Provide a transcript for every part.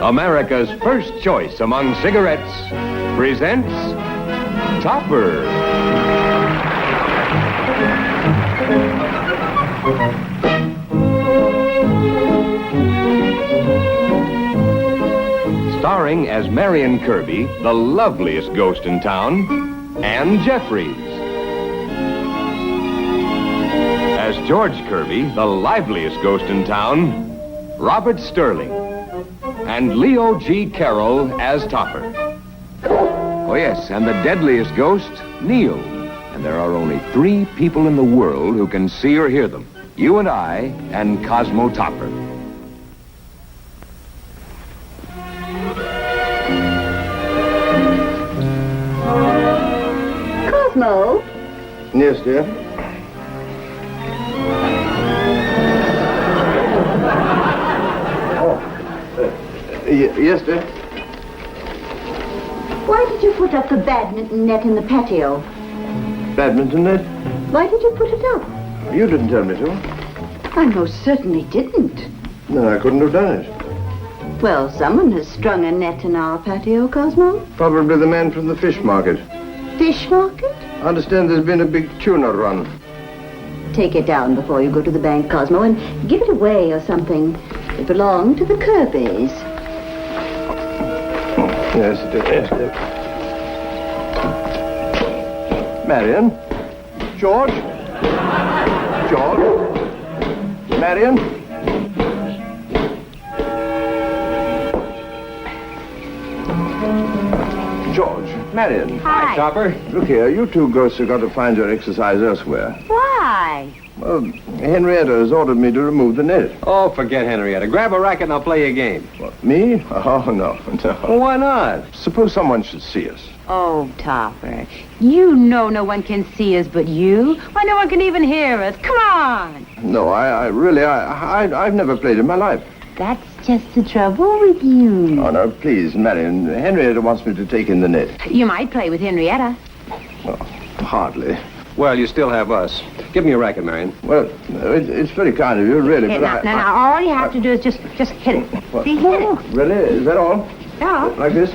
America's first choice among cigarettes, presents Topper. Starring as Marion Kirby, the loveliest ghost in town, and Jeffries. As George Kirby, the liveliest ghost in town, Robert Sterling. And Leo G. Carroll as Topper. Oh, yes, and the deadliest ghost, Neil. And there are only 3 people in the world who can see or hear them. You and I and Cosmo Topper. Cosmo? Yes, dear? Yes, dear? Why did you put up the badminton net in the patio? Badminton net? Why did you put it up? You didn't tell me to. I most certainly didn't. No, I couldn't have done it. Well, someone has strung a net in our patio, Cosmo. Probably the man from the fish market. Fish market? I understand there's been a big tuna run. Take it down before you go to the bank, Cosmo, and give it away or something. It belonged to the Kirbys. Yes, it did. Yes, it did. Marion? George? George? Marion? George, Marion. Hi. Topper. Look here, you 2 ghosts have got to find your exercise elsewhere. Why? Well, Henrietta has ordered me to remove the net. Oh, forget Henrietta. Grab a racket and I'll play you a game. What, me? Oh, no, no. Well, why not? Suppose someone should see us. Oh, Topper, you know no one can see us but you. Why, no one can even hear us. Come on. No, I've never played in my life. That's just the trouble with you. Oh, no, please, Marion. Henrietta wants me to take in the net. You might play with Henrietta. Oh, hardly. Well, you still have us. Give me a racket, Marion. Well, it's very kind of you, really, Hey, but now, all you have to do is just hit it. What? See, hit it. Really? Is that all? Yeah. Like this?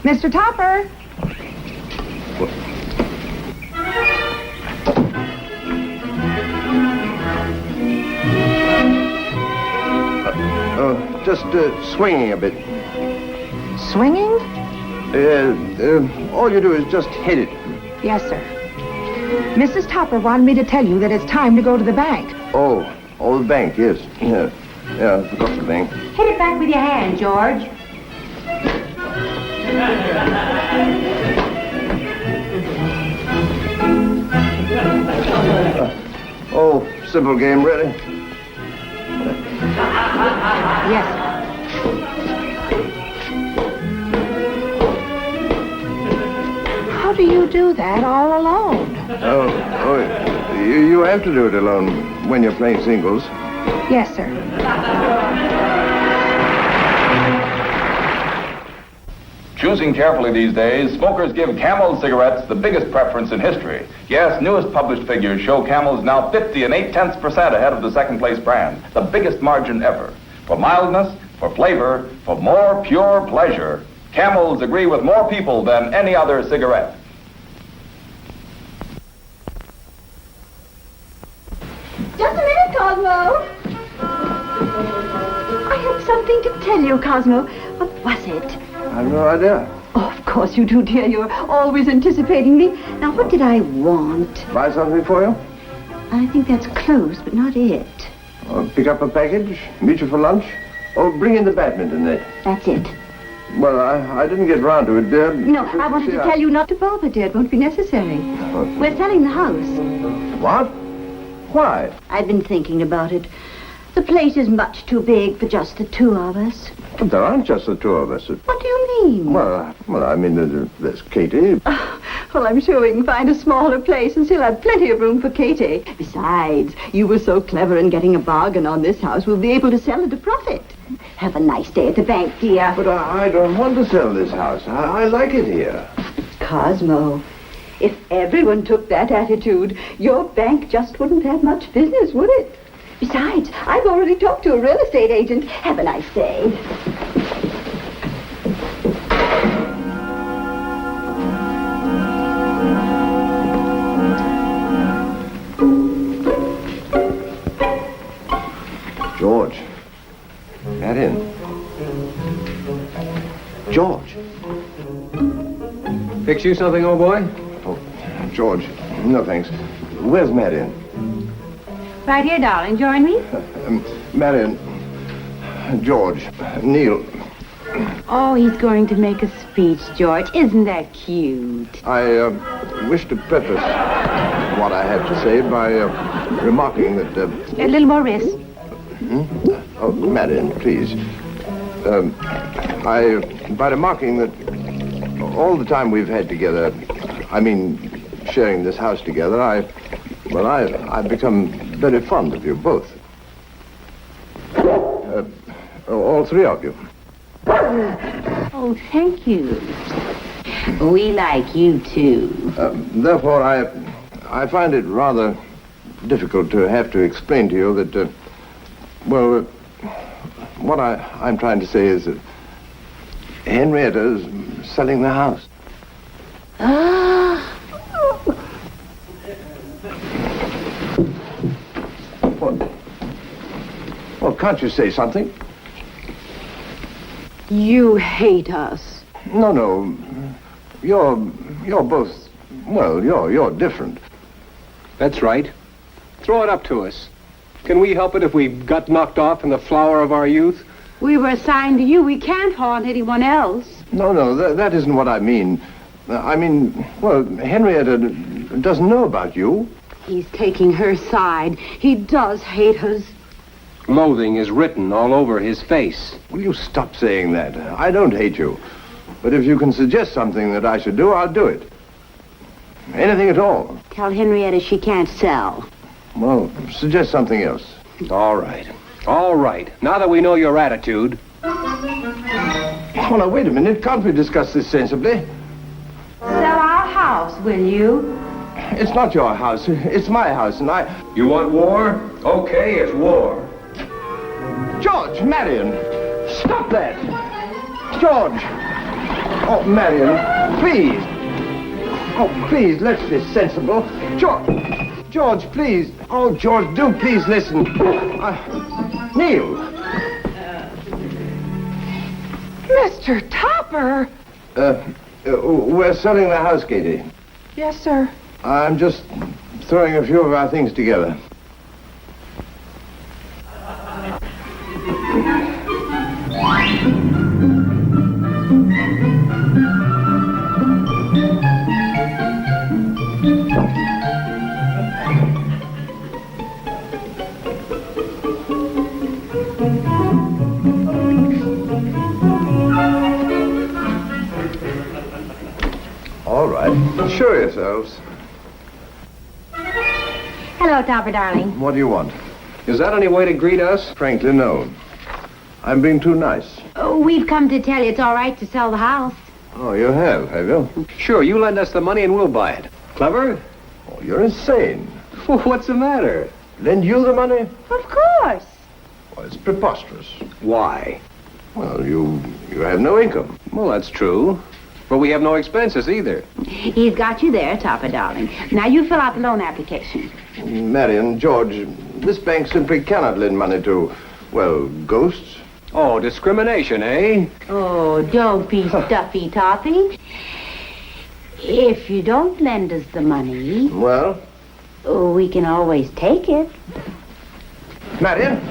Mr. Topper. Just swinging a bit. Swinging? All you do is just hit it. Yes, sir. Mrs. Topper wanted me to tell you that it's time to go to the bank. Oh, the bank, yes. Yeah, I forgot the bank. Hit it back with your hand, George. Simple game, really. Yes, sir. How do you do that all alone? You have to do it alone when you're playing singles. Yes, sir. Choosing carefully these days, smokers give Camel cigarettes the biggest preference in history. Yes, newest published figures show Camel's now 50 and 0.8% ahead of the second-place brand, the biggest margin ever. For mildness, for flavor, for more pure pleasure, Camels agree with more people than any other cigarette. Just a minute, Cosmo. I have something to tell you, Cosmo. What was it? I've no idea. Oh, of course you do, dear. You're always anticipating me. Now, what did I want? Buy something for you? I think that's close, but not it. Or pick up a package, meet you for lunch, or bring in the badminton net. That's it. Well, I didn't get round to it, dear. No, I wanted to tell you not to bother, dear. It won't be necessary. We're selling the house. What? Why? I've been thinking about it. The place is much too big for just the 2 of us. But there aren't just the 2 of us. What do you mean? Well, I mean, there's Katie. Well, I'm sure we can find a smaller place and still have plenty of room for Katie. Besides, you were so clever in getting a bargain on this house, we'll be able to sell at a profit. Have a nice day at the bank, dear. But I don't want to sell this house. I like it here. Cosmo, if everyone took that attitude, your bank just wouldn't have much business, would it? Besides, I've already talked to a real estate agent. Have a nice day. George. Get in. George. Fix you something, old boy? Oh, George. No, thanks. Where's Marion? Right here, darling. Join me. Marion. George. Neil. Oh, he's going to make a speech, George. Isn't that cute? I wish to preface what I have to say by remarking that... A little more wrist. Oh, Marion, please. By remarking that all the time we've had together, I mean, sharing this house together, I've become very fond of you both. All three of you. Oh, thank you. We like you, too. Therefore, I find it rather difficult to have to explain to you that, what I'm trying to say is that Henrietta's selling the house. Well, can't you say something? You hate us. No. You're both, well, you're different. That's right. Throw it up to us. Can we help it if we got knocked off in the flower of our youth? We were assigned to you. We can't haunt anyone else. No, that isn't what I mean. Well, Henrietta doesn't know about you. He's taking her side. He does hate us. Loathing is written all over his face. Will you stop saying that? I don't hate you. But if you can suggest something that I should do, I'll do it. Anything at all. Tell Henrietta she can't sell. Well, suggest something else. All right. Now that we know your attitude. Oh, now, wait a minute. Can't we discuss this sensibly? Sell our house, will you? It's not your house. It's my house, and I... You want war? Okay, it's war. George, Marion, stop that. George. Oh, Marion, please. Oh, please, let's be sensible. George, please. Oh, George, do please listen. Neil. Mr. Topper! We're selling the house, Katie. Yes, sir. I'm just throwing a few of our things together. All right. Show yourselves. Hello, Topper, darling. What do you want? Is that any way to greet us? Frankly, no. I'm being too nice. Oh, we've come to tell you it's all right to sell the house. Oh, you have you? Sure, you lend us the money and we'll buy it. Clever? Oh, you're insane. What's the matter? Lend you the money? Of course. Well, it's preposterous. Why? Well, you have no income. Well, that's true. But we have no expenses either. He's got you there, Topper, darling. Now you fill out the loan application. Marion, George, this bank simply cannot lend money to, well, ghosts. Oh, discrimination, eh? Oh, don't be stuffy, Toppy. If you don't lend us the money, Well, we can always take it. Marion?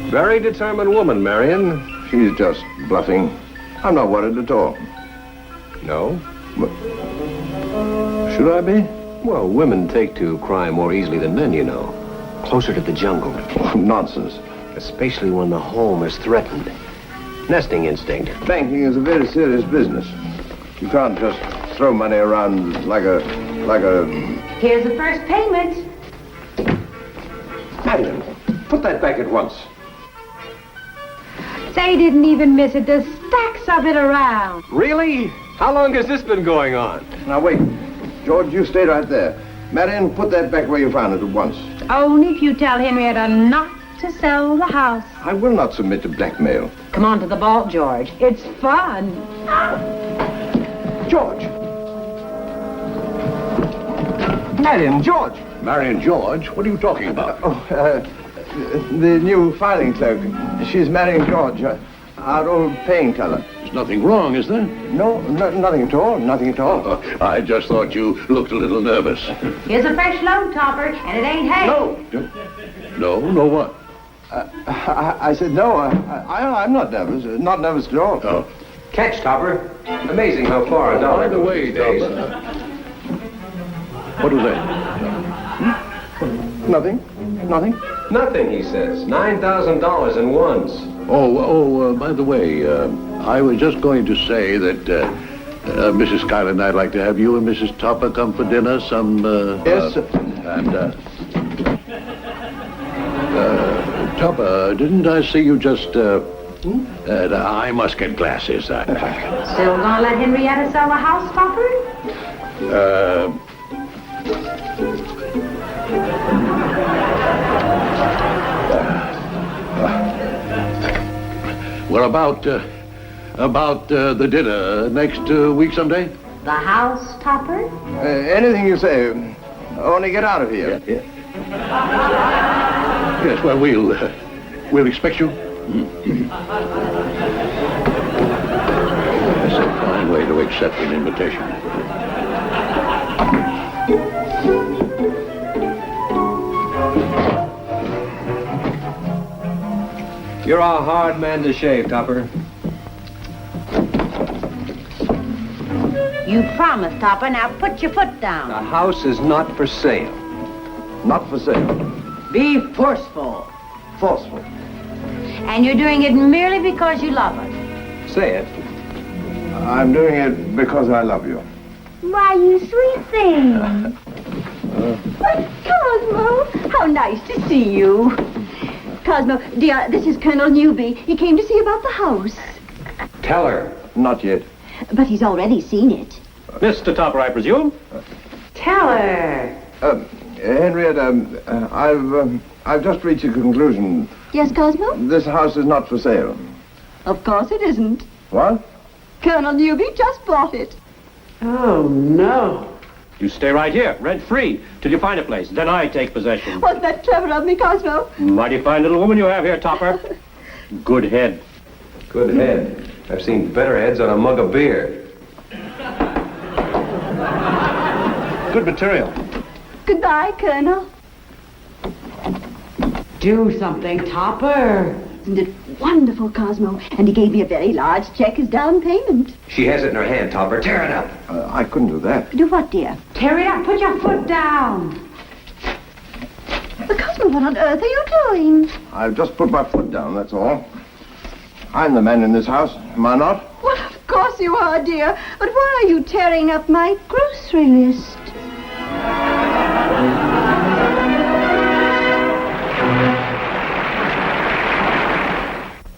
Very determined woman, Marion. She's just bluffing. I'm not worried at all. No? Should I be? Well, women take to crime more easily than men, you know. Closer to the jungle. Oh, nonsense. Especially when the home is threatened. Nesting instinct. Banking is a very serious business. You can't just throw money around like a... Here's the first payment. Marion, put that back at once. They didn't even miss it. There's stacks of it around. Really? How long has this been going on? Now, wait. George, you stay right there. Marion, put that back where you found it at once. Only if you tell Henrietta not to sell the house. I will not submit to blackmail. Come on to the vault, George. It's fun. George! Marion, George! Marion George? What are you talking about? The new filing clerk. She's marrying George, our old paying teller. There's nothing wrong, is there? No, nothing at all. Nothing at all. I just thought you looked a little nervous. Here's a fresh load, Topper, and it ain't hay. No, what? I said no. I'm not nervous. Not nervous at all. Oh. Catch, Topper. Amazing how far a dollar By the way, goes these days. What was that? Nothing. Nothing, he says. $9,000 in ones. By the way, I was just going to say that Mrs. Schuyler and I'd like to have you and Mrs. Topper come for dinner Yes. Topper, didn't I see you just, I must get glasses. Still gonna let Henrietta sell the house, Topper? Well, about the dinner next week someday? The house, Topper? Anything you say. Only get out of here. Yes, well, we'll expect you. That's a fine way to accept an invitation. You're a hard man to shave, Topper. You promised, Topper. Now put your foot down. The house is not for sale. Not for sale. Be forceful. Forceful. And you're doing it merely because you love us. Say it. I'm doing it because I love you. Why, you sweet thing. Why, Cosmo, how nice to see you. Cosmo, dear, this is Colonel Newby. He came to see about the house. Tell her. Not yet. But he's already seen it. Mr. Topper, I presume? Tell her. Henrietta, I've just reached a conclusion. Yes, Cosmo? This house is not for sale. Of course it isn't. What? Colonel Newby just bought it. Oh, no. You stay right here, rent-free, till you find a place. Then I take possession. Wasn't that clever of me, Cosmo? Mighty fine little woman you have here, Topper. Good head. Good head. I've seen better heads on a mug of beer. Good material. Goodbye, Colonel. Do something, Topper. Isn't it wonderful, Cosmo? And he gave me a very large check as down payment. She has it in her hand, Topper. Tear it up. I couldn't do that. Do what, dear? Tear it up. Put your foot down. But Cosmo, what on earth are you doing? I've just put my foot down, that's all. I'm the man in this house, am I not? Well, of course you are, dear. But why are you tearing up my grocery list?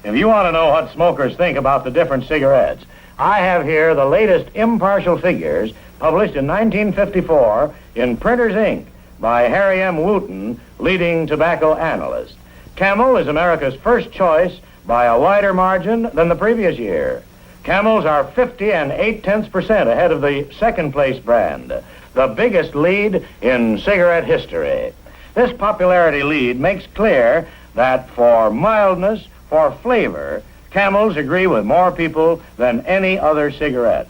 If you want to know what smokers think about the different cigarettes, I have here the latest impartial figures published in 1954 in Printer's Ink by Harry M. Wooten, leading tobacco analyst. Camel is America's first choice by a wider margin than the previous year. Camels are 50 8/10% ahead of the second-place brand, the biggest lead in cigarette history. This popularity lead makes clear that for mildness, for flavor, Camels agree with more people than any other cigarette.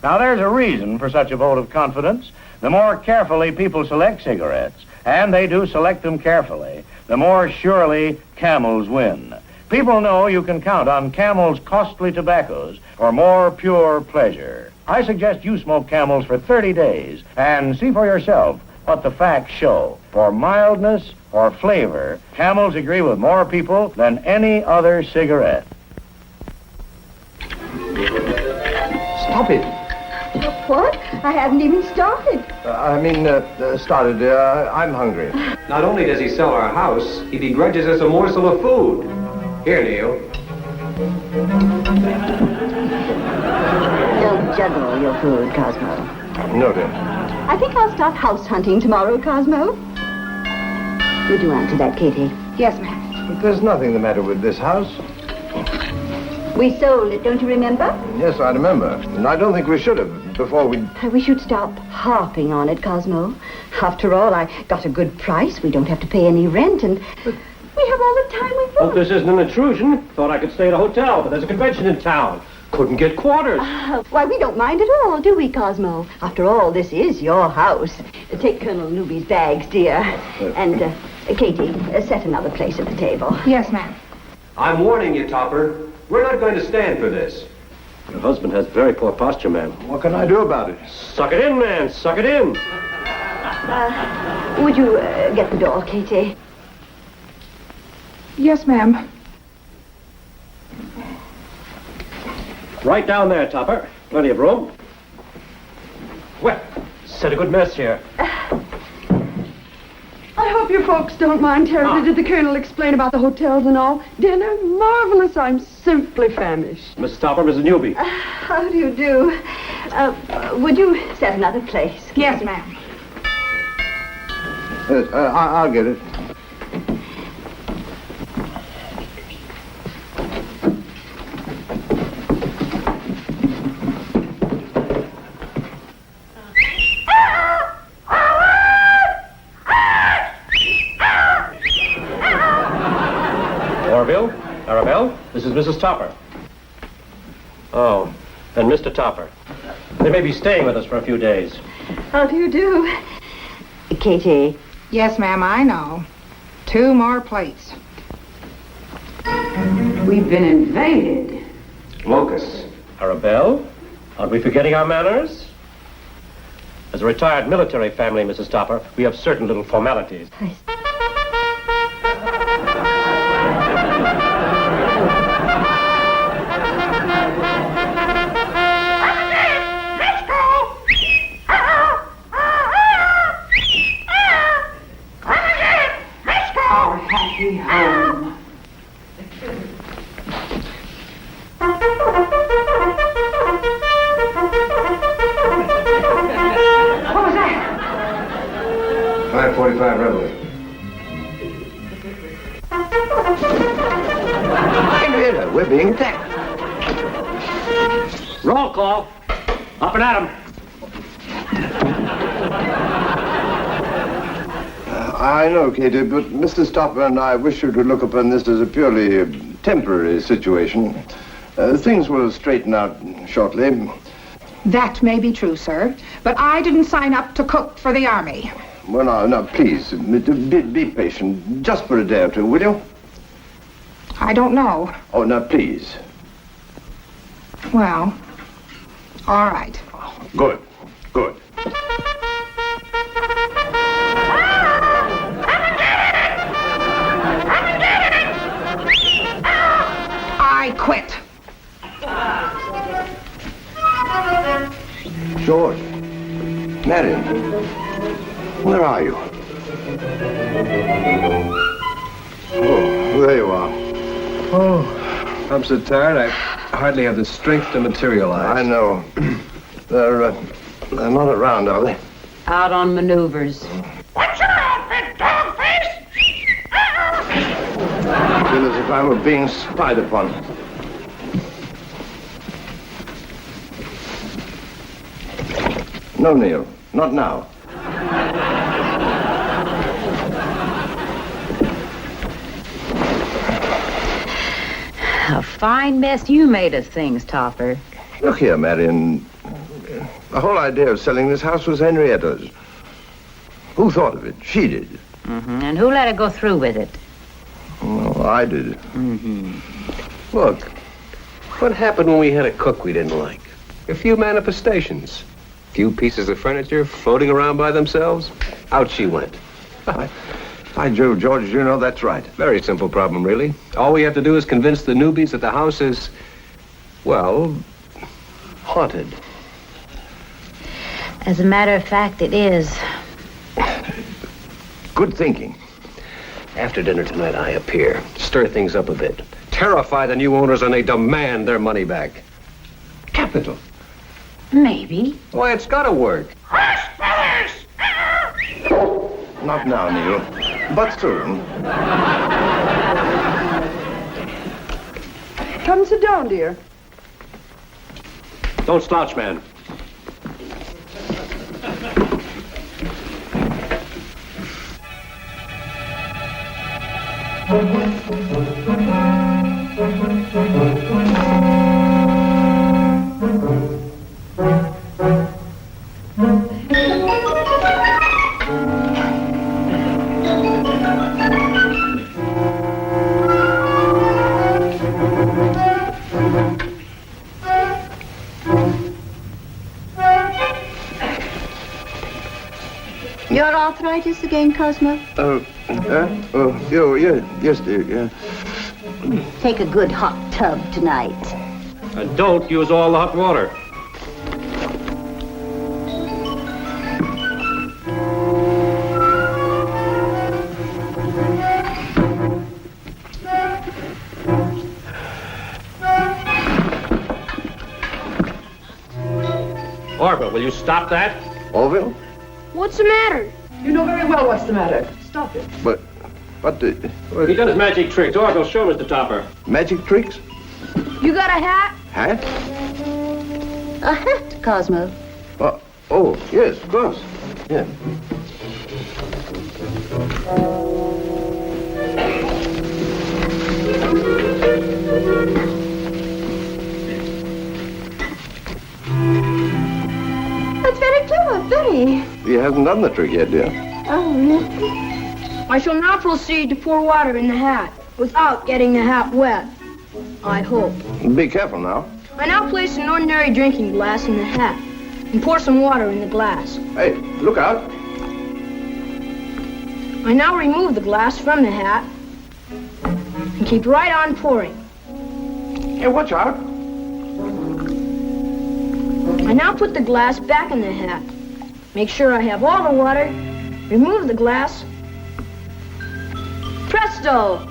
Now, there's a reason for such a vote of confidence. The more carefully people select cigarettes, and they do select them carefully, the more surely Camels win. People know you can count on Camel's costly tobaccos for more pure pleasure. I suggest you smoke Camels for 30 days and see for yourself what the facts show. For mildness or flavor, Camels agree with more people than any other cigarette. Stop it. What? I haven't even started. Started. I'm hungry. Not only does he sell our house, he begrudges us a morsel of food. Here, Neil. juggle your food, Cosmo. Noted. I think I'll start house hunting tomorrow, Cosmo. Would you answer that, Katie? Yes, ma'am. But there's nothing the matter with this house. We sold it, don't you remember? Yes, I remember. And I don't think we should have before we... We should stop harping on it, Cosmo. After all, I got a good price. We don't have to pay any rent, and we have all the time we Hope want. this isn't an intrusion. Thought I could stay at a hotel, but there's a convention in town. Couldn't get quarters. Why, we don't mind at all, do we, Cosmo? After all, this is your house. Take Colonel Newby's bags, dear. And, Katie, set another place at the table. Yes, ma'am. I'm warning you, Topper. We're not going to stand for this. Your husband has very poor posture, ma'am. What can I do about it? Suck it in, man. Suck it in. Would you get the door, Katie? Yes, ma'am. Right down there, Topper. Plenty of room. Well, set a good mess here. I hope you folks don't mind terribly. Did the Colonel explain about the hotels and all? Dinner? Marvelous. I'm simply famished. Mrs. Topper, Mrs. Newby. How do you do? Would you set another place? Yes, ma'am. I'll get it. Orville? Arabelle? This is Mrs. Topper. Oh, and Mr. Topper. They may be staying with us for a few days. How do you do? Katie. Yes, ma'am, I know. 2 more plates. We've been invaded. Locus. Arabelle? Aren't we forgetting our manners? As a retired military family, Mrs. Topper, we have certain little formalities. Our happy home. What was that? 545 Reveille. Henrietta, we're being attacked. Roll call. Up and at 'em. I know, Katie, but Mr. Topper and I wish you to look upon this as a purely temporary situation. Things will straighten out shortly. That may be true, sir, but I didn't sign up to cook for the army. Well, now, please, be patient. Just for a day or two, will you? I don't know. Oh, now, please. Well, all right. Good, good. I quit. George. Marion. Where are you? Oh, there you are. Oh, I'm so tired I hardly have the strength to materialize. I know. They're not around, are they? Out on maneuvers. What's your outfit, dogface? I feel as if I were being spied upon. No, Neil. Not now. A fine mess you made of things, Topper. Look here, Marion. The whole idea of selling this house was Henrietta's. Who thought of it? She did. Mm-hmm. And who let her go through with it? Well, I did. Mm-hmm. Look, what happened when we had a cook we didn't like? A few manifestations. A few pieces of furniture floating around by themselves. Out she went. By Jove, George, you know that's right. Very simple problem, really. All we have to do is convince the newbies that the house is, well, haunted. As a matter of fact, it is. Good thinking. After dinner tonight, I appear. Stir things up a bit. Terrify the new owners and they demand their money back. Capital. Maybe. Why, it's gotta work. Not now, Neil, but soon. Come sit down, dear. Don't slouch, man. Your arthritis again, Cosmo? Yes, dear, yeah. Take a good hot tub tonight. And don't use all the hot water. Orville, will you stop that? Orville? What's the matter? You know very well what's the matter. Stop it. But He done his magic tricks. Orville, show Mr. Topper. magic tricks? You got a hat? Hat? A hat, Cosmo. Oh, yes, of course. Yeah. That's very clever, very. He hasn't done the trick yet, dear. Oh, no. I shall now proceed to pour water in the hat without getting the hat wet. I hope. Be careful now. I now place an ordinary drinking glass in the hat and pour some water in the glass. Hey, look out. I now remove the glass from the hat and keep right on pouring. Hey, watch out. I now put the glass back in the hat. Make sure I have all the water. Remove the glass. Presto!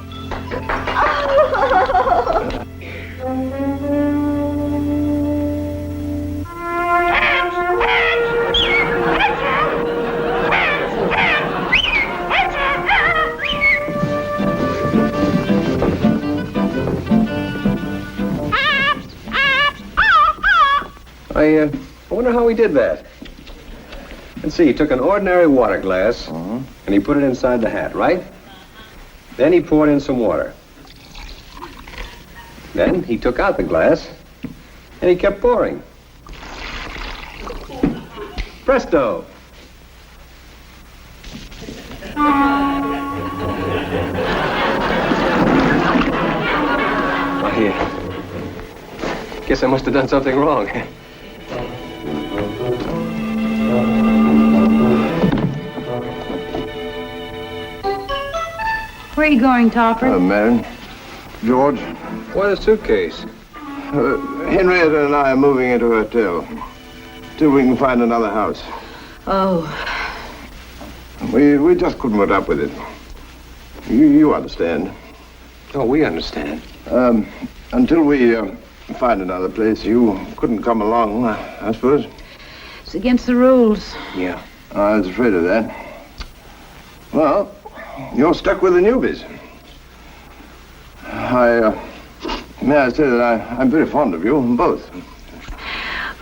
I wonder how he did that. Let's see, he took an ordinary water glass and he put it inside the hat, right? Then he poured in some water. Then he took out the glass and he kept pouring. Presto! I guess I must have done something wrong. Where are you going, Topper? Marion. George. Why the suitcase? Henrietta and I are moving into a hotel. Till we can find another house. Oh, We just couldn't put up with it. You understand. Oh, we understand. Until we find another place, you couldn't come along, I suppose. It's against the rules. Yeah. I was afraid of that. Well, you're stuck with the newbies. May I say that I'm very fond of you, both.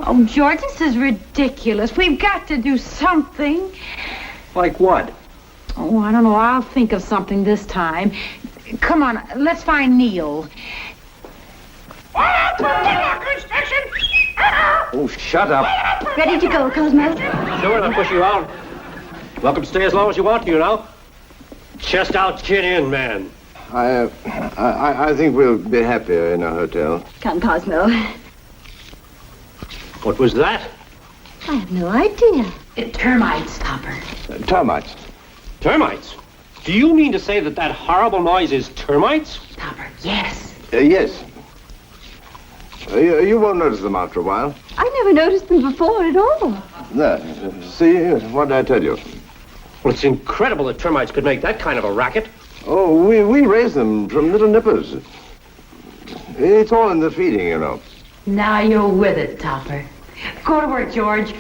Oh, George, this is ridiculous. We've got to do something. Like what? Oh, I don't know. I'll think of something this time. Come on, let's find Neil. Oh, shut up. ready to go, Cosmo? Sure, I'll push you out. Welcome to stay as long as you want to, you know. Chest out, chin in, man. I think we'll be happier in a hotel. Come, Cosmo. What was that? I have no idea. Termites, Topper. Termites. Termites? Do you mean to say that horrible noise is termites? Topper, yes. Yes. You won't notice them after a while. I never noticed them before at all. There. See, what did I tell you? Well, it's incredible that termites could make that kind of a racket. Oh, we raise them from little nippers. It's all in the feeding, you know. Now you're with it, Topper. Go to work, George.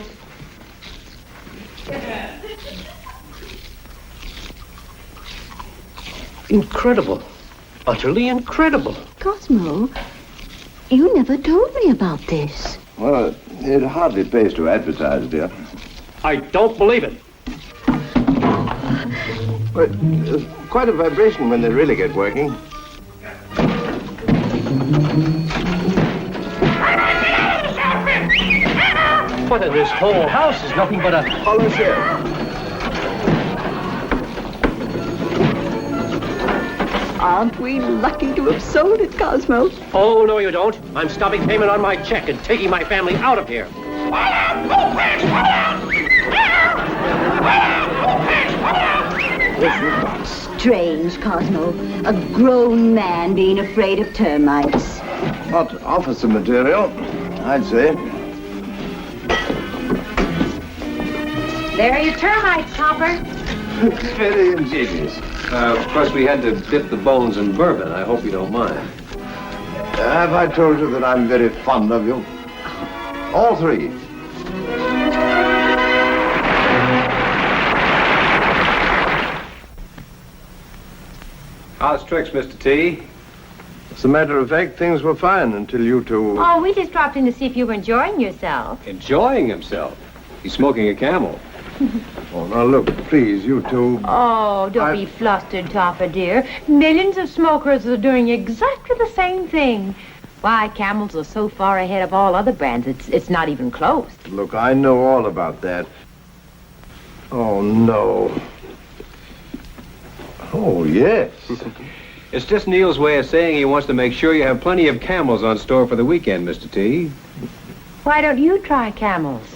Incredible. Utterly incredible. Cosmo, you never told me about this. Well, it hardly pays to advertise, dear. I don't believe it. But quite a vibration when they really get working. What in this whole house is nothing but a hollow shell. Aren't we lucky to have sold it, Cosmo? Oh, no, you don't. I'm stopping payment on my check and taking my family out of here. Isn't that strange, Cosmo? A grown man being afraid of termites. Hot officer material, I'd say. There are your termites, Topper. Very ingenious. Of course, we had to dip the bones in bourbon. I hope you don't mind. Have I told you that I'm very fond of you? All three. How's tricks, Mr. T? As a matter of fact, things were fine until you two... Oh, we just dropped in to see if you were enjoying yourself. Enjoying himself? He's smoking a Camel. Oh, now look, please, you two... Oh, don't be flustered, Topper, dear. Millions of smokers are doing exactly the same thing. Why, Camels are so far ahead of all other brands, it's not even close. Look, I know all about that. Oh, no. Oh, yes. It's just Neil's way of saying he wants to make sure you have plenty of Camels on store for the weekend, Mr. T. Why don't you try Camels?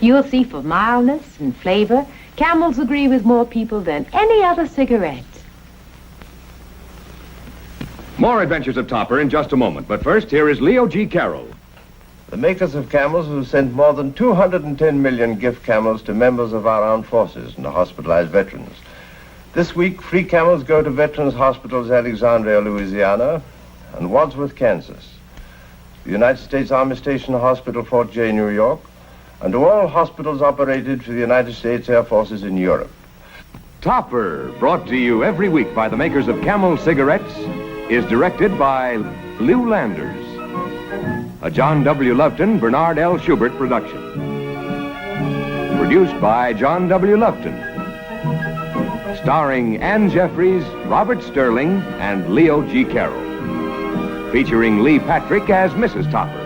You'll see for mildness and flavor, Camels agree with more people than any other cigarette. More adventures of Topper in just a moment. But first, here is Leo G. Carroll. The makers of Camels have sent more than 210 million gift Camels to members of our armed forces and hospitalized veterans. This week, free Camels go to Veterans Hospitals Alexandria, Louisiana, and Wadsworth, Kansas, the United States Army Station Hospital, Fort Jay, New York, and to all hospitals operated for the United States Air Forces in Europe. Topper, brought to you every week by the makers of Camel cigarettes, is directed by Lew Landers. A John W. Lufton, Bernard L. Schubert production. Produced by John W. Lufton. Starring Ann Jeffries, Robert Sterling, and Leo G. Carroll. Featuring Lee Patrick as Mrs. Topper.